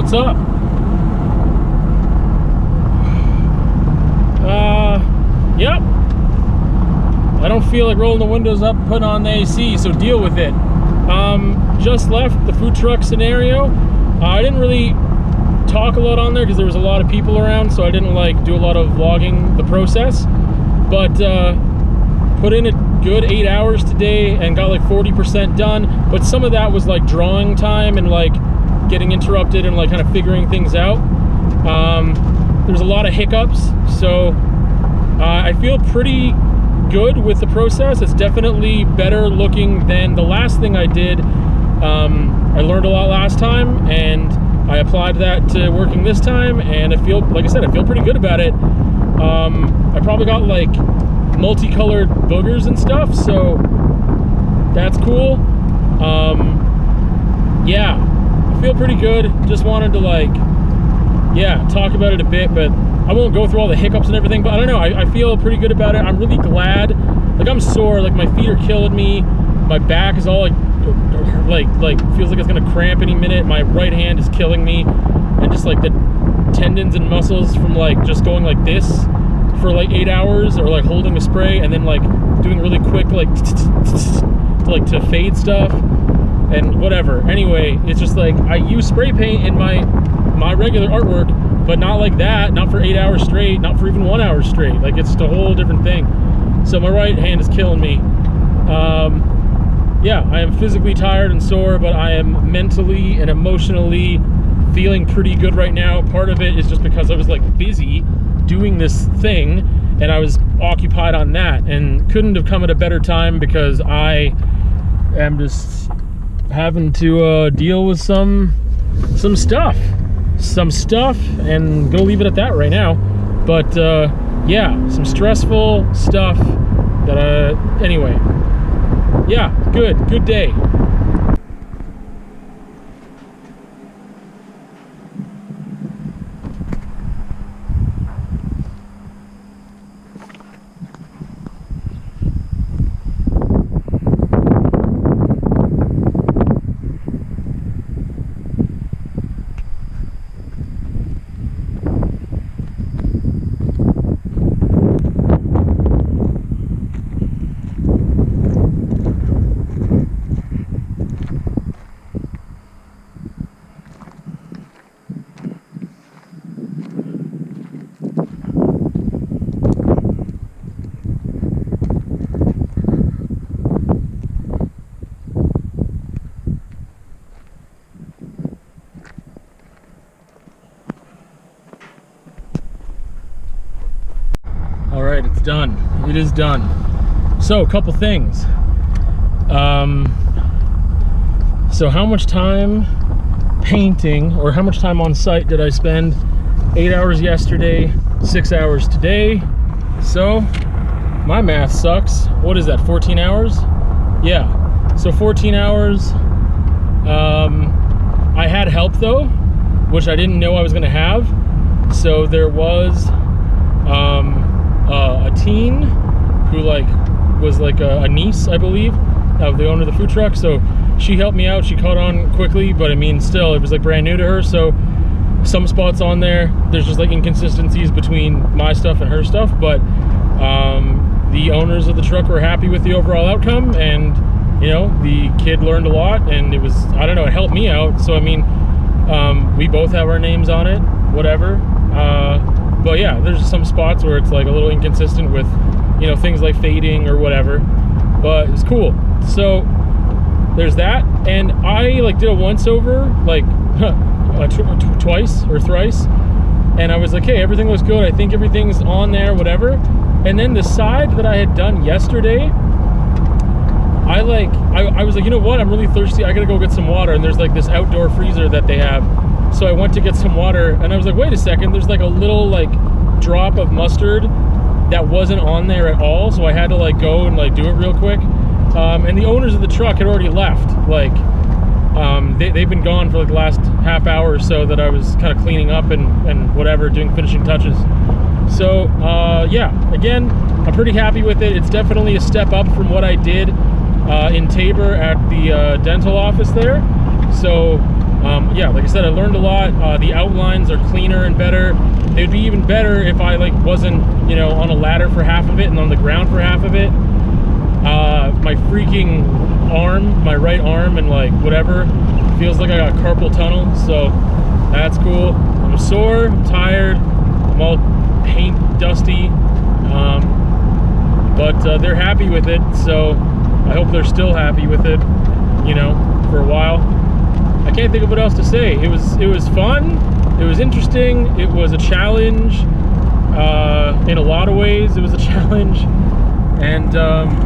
what's up? Yep. I don't feel like rolling the windows up, putting on the AC, so deal with it. Just left the food truck scenario. I didn't really talk a lot on there because there was a lot of people around, so I didn't like do a lot of vlogging the process. But put in a good 8 hours today and got like 40% done. But some of that was like drawing time and like getting interrupted and like kind of figuring things out. There's a lot of hiccups, so I feel pretty good with the process. It's definitely better looking than the last thing I did. I learned a lot last time and I applied that to working this time, and I feel, like I said, I feel pretty good about it. I probably got like multicolored boogers and stuff, so that's cool. Yeah, I feel pretty good. Just wanted to like, yeah, talk about it a bit, but I won't go through all the hiccups and everything, but I don't know, I feel pretty good about it. I'm really glad. Like, I'm sore, like my feet are killing me. My back is all like feels like it's gonna cramp any minute. My right hand is killing me. And just like the tendons and muscles from like just going like this for like 8 hours, or like holding a spray and then like doing really quick like to fade stuff and whatever. Anyway, it's just like I use spray paint in my regular artwork, but not like that, not for 8 hours straight, not for even 1 hour straight. Like, it's a whole different thing. So my right hand is killing me. Yeah, I am physically tired and sore, but I am mentally and emotionally feeling pretty good right now. Part of it is just because I was like busy doing this thing and I was occupied on that, and couldn't have come at a better time because I am just having to deal with some stuff, and gonna leave it at that right now. But yeah, some stressful stuff that anyway, yeah, good day. It's done. It is done. So a couple things. So how much time painting, or how much time on site did I spend? 8 hours yesterday, 6 hours today. So my math sucks. What is that, 14 hours? Yeah, so 14 hours. I had help though, which I didn't know I was gonna have. So there was a teen who was a niece, I believe, of the owner of the food truck. So she helped me out. She caught on quickly, but I mean, still, it was like brand new to her. So some spots on there's just like inconsistencies between my stuff and her stuff. But the owners of the truck were happy with the overall outcome, and you know, the kid learned a lot, and it was, I don't know, it helped me out. So I mean, we both have our names on it, whatever. But yeah, there's some spots where it's like a little inconsistent with, you know, things like fading or whatever, but it's cool. So there's that. And I like did a once over, like twice or thrice, and I was like, hey, everything looks good, I think everything's on there, whatever. And then the side that I had done yesterday, I was like, you know what, I'm really thirsty, I gotta go get some water. And there's like this outdoor freezer that they have. So I went to get some water, and I was like, wait a second, there's like a little like drop of mustard that wasn't on there at all. So I had to like go and like do it real quick. And the owners of the truck had already left. Like, they've been gone for like the last half hour or so that I was kind of cleaning up and whatever, doing finishing touches. So yeah, again, I'm pretty happy with it. It's definitely a step up from what I did in Tabor at the dental office there. So yeah, like I said, I learned a lot. The outlines are cleaner and better. They'd be even better if I like wasn't, you know, on a ladder for half of it and on the ground for half of it. My freaking arm, my right arm, and like whatever, feels like I got carpal tunnel, so that's cool. I'm sore, I'm tired, I'm all paint dusty, but they're happy with it, so I hope they're still happy with it, you know, for a while. I can't think of what else to say. It was fun, it was interesting, it was a challenge. In a lot of ways it was a challenge, and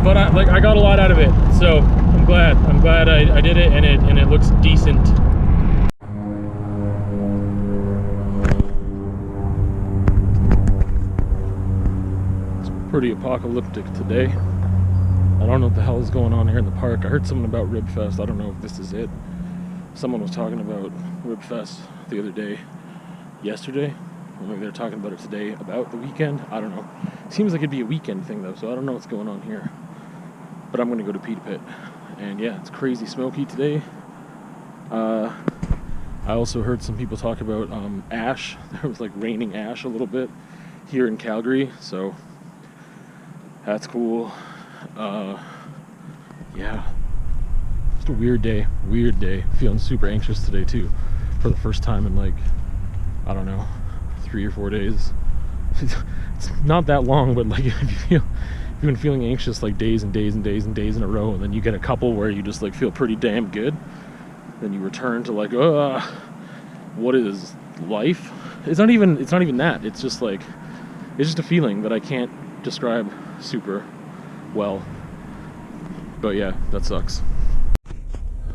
but I got a lot out of it, so I'm glad I did it, and it looks decent. It's pretty apocalyptic today. I don't know what the hell is going on here in the park. I heard something about Ribfest. I don't know if this is it. Someone was talking about Ribfest the other day, yesterday, or maybe they're talking about it today about the weekend. I don't know. It seems like it'd be a weekend thing though, so I don't know what's going on here. But I'm gonna go to Pita Pit, and yeah, it's crazy smoky today. I also heard some people talk about ash. There was like raining ash a little bit here in Calgary, so that's cool. Yeah, just a weird day. Feeling super anxious today too, for the first time in like, I don't know, 3 or 4 days. It's not that long, but like if you've been feeling anxious like days and days and days and days in a row, and then you get a couple where you just like feel pretty damn good, then you return to like, what is life? It's not even that. It's just like, it's just a feeling that I can't describe super well. But yeah, that sucks.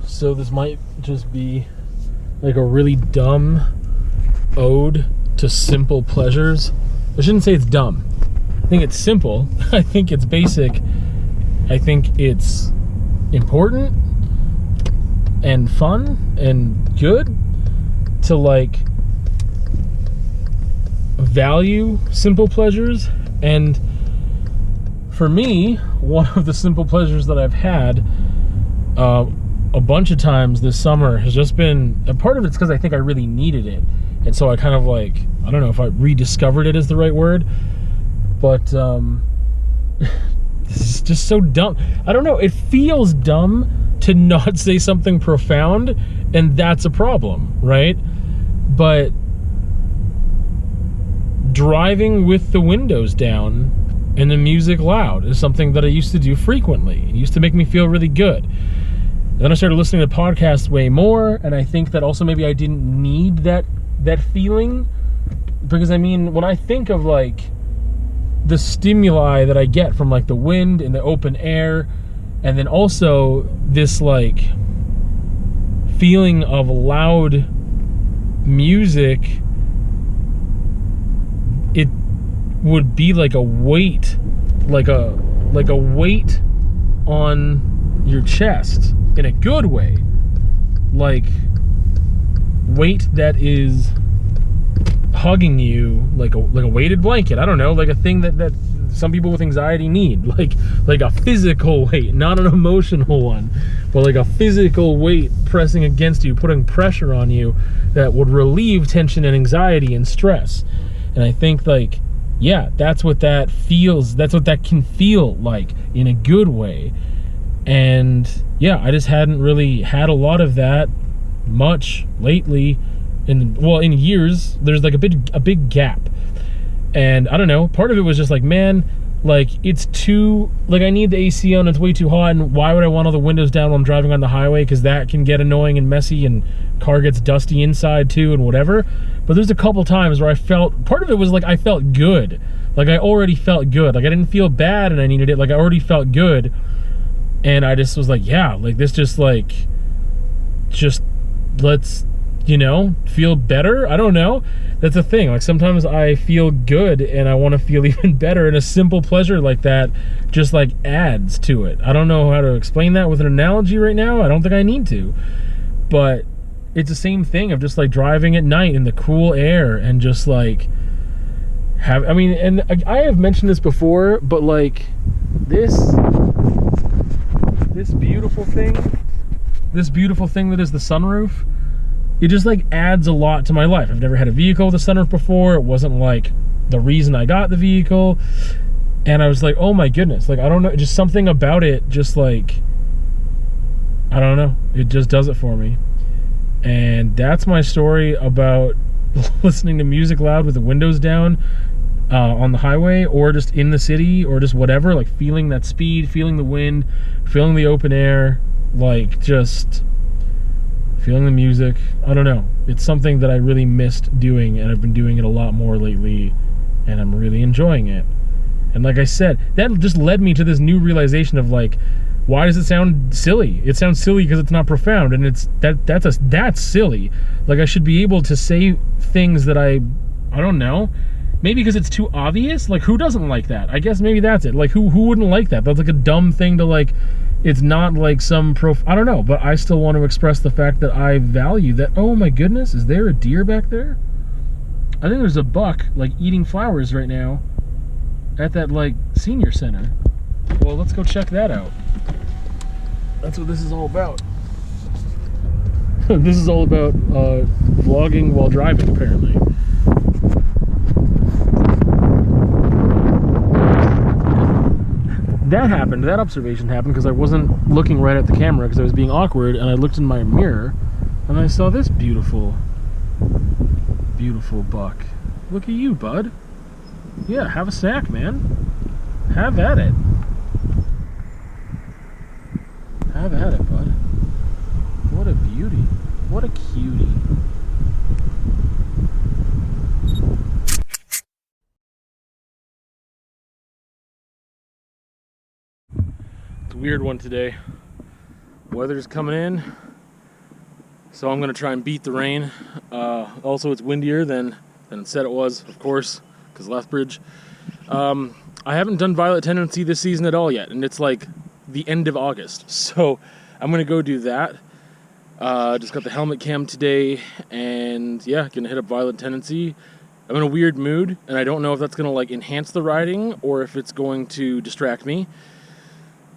So this might just be like a really dumb ode to simple pleasures. I shouldn't say it's dumb. I think it's simple. I think it's basic. I think it's important and fun and good to like value simple pleasures. And for me, one of the simple pleasures that I've had a bunch of times this summer has just been, a part of it's because I think I really needed it, and so I kind of like, I don't know if I rediscovered it is the right word, but this is just so dumb. I don't know, it feels dumb to not say something profound, and that's a problem, right? But driving with the windows down and the music loud is something that I used to do frequently. It used to make me feel really good. Then I started listening to podcasts way more, and I think that also maybe I didn't need that feeling, because I mean, when I think of like the stimuli that I get from like the wind and the open air, and then also this like feeling of loud music, it would be like a weight, like a weight on your chest in a good way, like weight that is hugging you like a weighted blanket. I don't know, like a thing that some people with anxiety need, like a physical weight, not an emotional one, but like a physical weight pressing against you, putting pressure on you that would relieve tension and anxiety and stress. And I think like, yeah, that's what that feels, that's what that can feel like in a good way. And yeah, I just hadn't really had a lot of that much lately. In years, there's like a big gap. And I don't know, part of it was just like, man, like it's too, like I need the AC on, it's way too hot, and why would I want all the windows down while I'm driving on the highway, because that can get annoying and messy, and car gets dusty inside too and whatever. But there's a couple times where I felt, part of it was like I felt good, like I already felt good, like I didn't feel bad and I needed it, like I already felt good. And I just was like, yeah, like this just let's, you know, feel better. I don't know. That's the thing. Like sometimes I feel good and I want to feel even better, and a simple pleasure like that just like adds to it. I don't know how to explain that with an analogy right now. I don't think I need to. But it's the same thing of just like driving at night in the cool air and just like I mean, and I have mentioned this before, but like this beautiful thing that is the sunroof, it just like adds a lot to my life. I've never had a vehicle with a sunroof before. It wasn't like the reason I got the vehicle. And I was like, oh my goodness, like, I don't know, just something about it, just like, I don't know, it just does it for me. And that's my story about listening to music loud with the windows down on the highway, or just in the city, or just whatever, like feeling that speed, feeling the wind, feeling the open air, like just feeling the music. I don't know, it's something that I really missed doing, and I've been doing it a lot more lately, and I'm really enjoying it. And like I said, that just led me to this new realization of like, why does it sound silly? It sounds silly because it's not profound, and it's that's silly. Like, I should be able to say things that I don't know. Maybe because it's too obvious. Like, who doesn't like that? I guess maybe that's it. Like, who wouldn't like that? That's like a dumb thing to like. It's not like some I don't know, but I still want to express the fact that I value that. Oh my goodness, is there a deer back there? I think there's a buck like eating flowers right now at that like senior center. Well, let's go check that out. That's what this is all about. This is all about vlogging while driving, apparently. That happened, that observation happened because I wasn't looking right at the camera because I was being awkward, and I looked in my mirror and I saw this beautiful, beautiful buck. Look at you, bud. Yeah, have a snack, man. Have at it. Have at it, bud. What a beauty. What a cutie. It's a weird one today. Weather's coming in, so I'm gonna try and beat the rain. Also, it's windier than it said it was, of course, because Lethbridge. I haven't done Violet Tendency this season at all yet, and it's like the end of August, so I'm gonna go do that. Just got the helmet cam today, and yeah, gonna hit up Violet Tendency. I'm in a weird mood, and I don't know if that's gonna like enhance the riding or if it's going to distract me.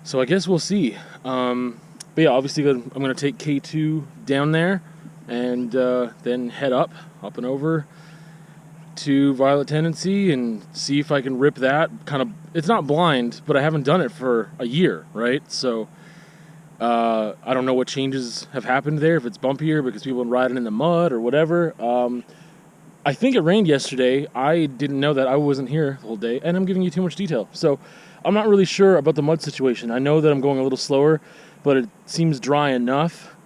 So I guess we'll see. But yeah, obviously I'm gonna take K2 down there, and then head up and over to Violet Tendency and see if I can rip that. Kind of, it's not blind, but I haven't done it for a year, right? So I don't know what changes have happened there, if it's bumpier because people are riding in the mud or whatever. I think it rained yesterday. I didn't know that. I wasn't here the whole day, and I'm giving you too much detail. So I'm not really sure about the mud situation. I know that I'm going a little slower, but it seems dry enough.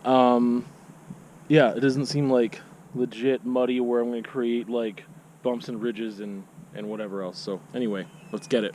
Yeah, it doesn't seem like legit muddy where I'm going to create like bumps and ridges and whatever else. So anyway, let's get it.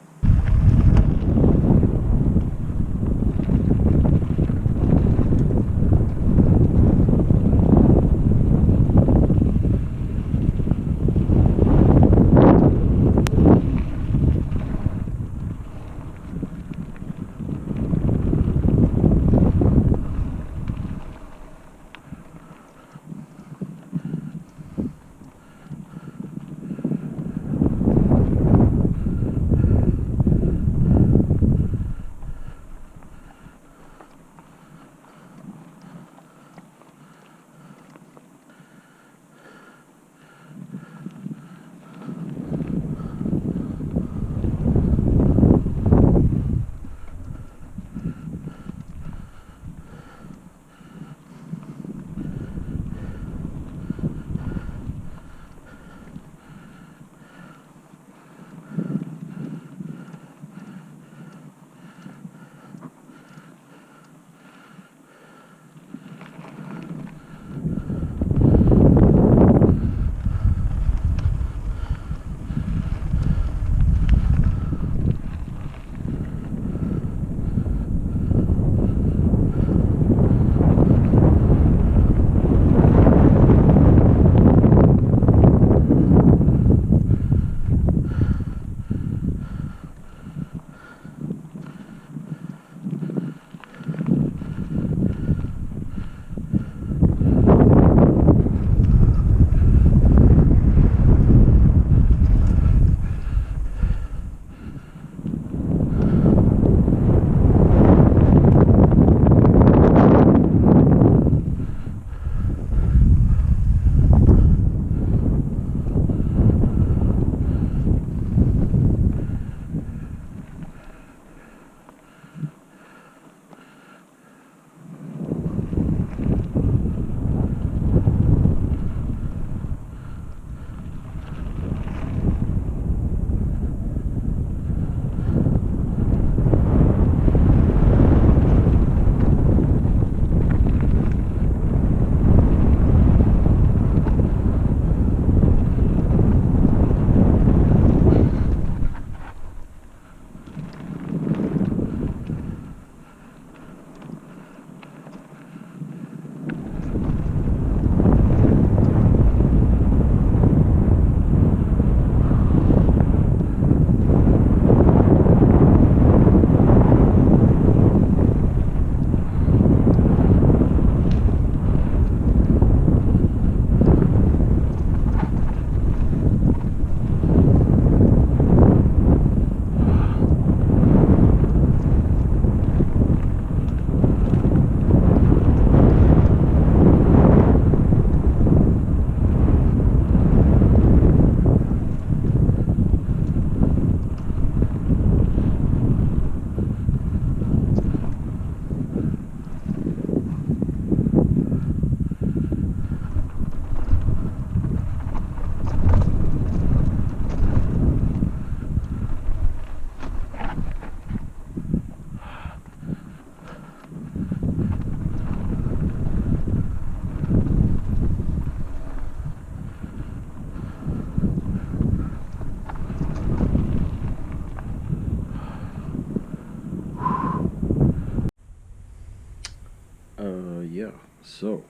So,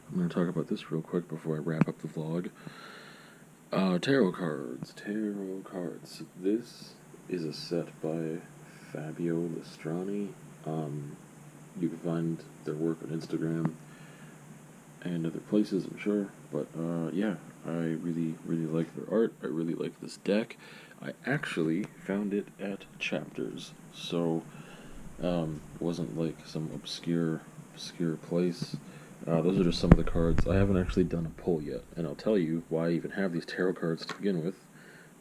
I'm going to talk about this real quick before I wrap up the vlog. Tarot cards. Tarot cards. This is a set by Fabio Listrani. You can find their work on Instagram and other places, I'm sure. But yeah, I really, really like their art. I really like this deck. I actually found it at Chapters, so it wasn't like some obscure place. Those are just some of the cards. I haven't actually done a pull yet, and I'll tell you why I even have these tarot cards to begin with,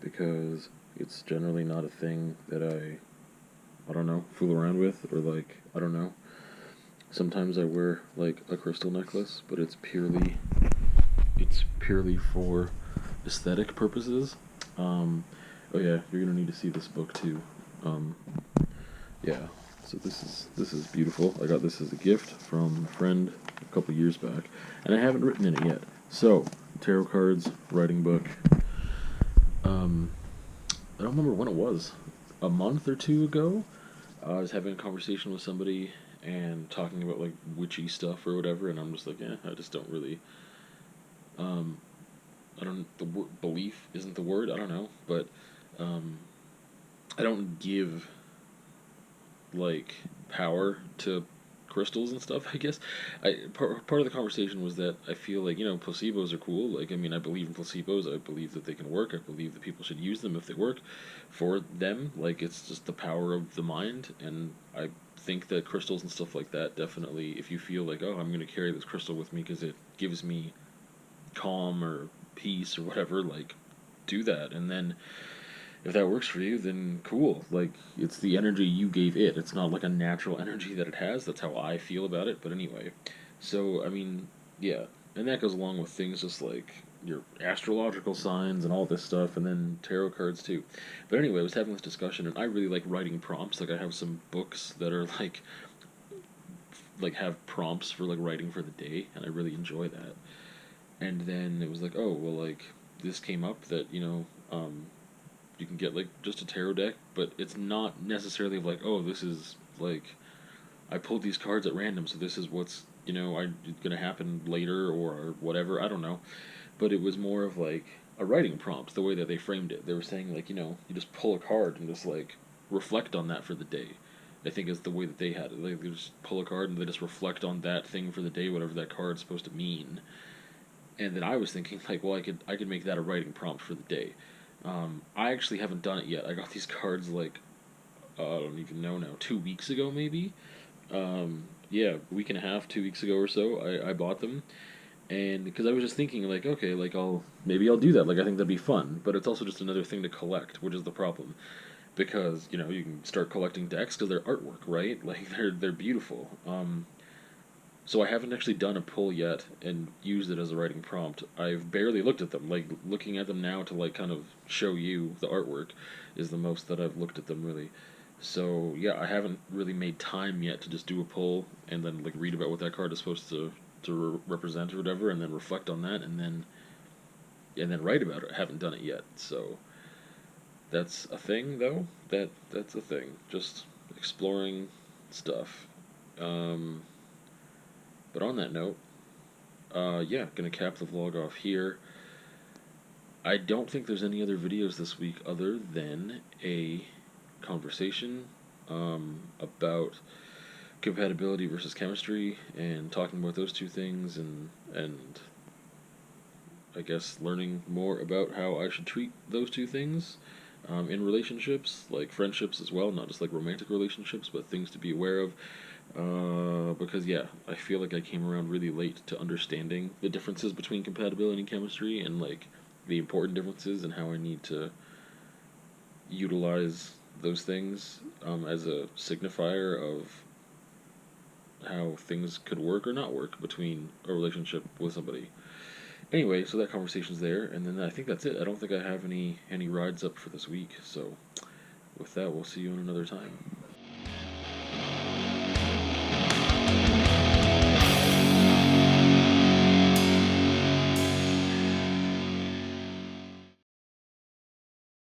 because it's generally not a thing that I don't know, fool around with, or like, I don't know. Sometimes I wear like a crystal necklace, but it's purely for aesthetic purposes. Oh yeah, you're gonna need to see this book too. Yeah, so this is beautiful. I got this as a gift from a friend a couple years back, and I haven't written in it yet. So, tarot cards, writing book. I don't remember when it was. A month or two ago, I was having a conversation with somebody and talking about like witchy stuff or whatever, and I'm just like, I just don't really. I don't. The word belief isn't the word. I don't know, but I don't give like power to crystals and stuff. I guess part of the conversation was that I feel like placebos are cool. Like I mean, I believe in placebos. I believe that they can work. I believe that people should use them if they work for them. Like it's just the power of the mind, and I think that crystals and stuff like that definitely. If you feel like, oh, I'm going to carry this crystal with me because it gives me calm or peace or whatever, like do that, and then if that works for you, then cool. Like, it's the energy you gave it. It's not like a natural energy that it has. That's how I feel about it. But anyway, so, I mean, yeah. And that goes along with things just like your astrological signs and all this stuff, and then tarot cards too. But anyway, I was having this discussion, and I really like writing prompts. Like, I have some books that are like have prompts for like writing for the day, and I really enjoy that. And then it was like, oh, well, like, this came up that, you can get like just a tarot deck, but it's not necessarily like, oh, this is like I pulled these cards at random, so this is what's gonna happen later or whatever. I don't know, but it was more of like a writing prompt. The way that they framed it, they were saying like you just pull a card and just like reflect on that for the day. I think is the way that they had it. Like they just pull a card and they just reflect on that thing for the day, whatever that card's supposed to mean. And then I was thinking like, well, I could make that a writing prompt for the day. I actually haven't done it yet. I got these cards like I don't even know now, 2 weeks ago maybe. Yeah, a week and a half, 2 weeks ago or so. I bought them, and because I was just thinking like, okay, like maybe I'll do that. Like I think that'd be fun, but it's also just another thing to collect, which is the problem. Because you can start collecting decks because they're artwork, right? Like they're beautiful. So I haven't actually done a pull yet and used it as a writing prompt. I've barely looked at them. Like looking at them now to like kind of show you the artwork is the most that I've looked at them really. So yeah, I haven't really made time yet to just do a pull and then like read about what that card is supposed to represent or whatever, and then reflect on that, and then write about it. I haven't done it yet, so that's a thing though. That's a thing. Just exploring stuff. Um, but on that note, yeah, gonna cap the vlog off here. I don't think there's any other videos this week other than a conversation about compatibility versus chemistry and talking about those two things, and I guess learning more about how I should treat those two things in relationships, like friendships as well, not just like romantic relationships, but things to be aware of. Because yeah, I feel like I came around really late to understanding the differences between compatibility and chemistry, and like the important differences and how I need to utilize those things as a signifier of how things could work or not work between a relationship with somebody. Anyway, so that conversation's there, and then I think that's it. I don't think I have any rides up for this week, so with that, we'll see you in another time.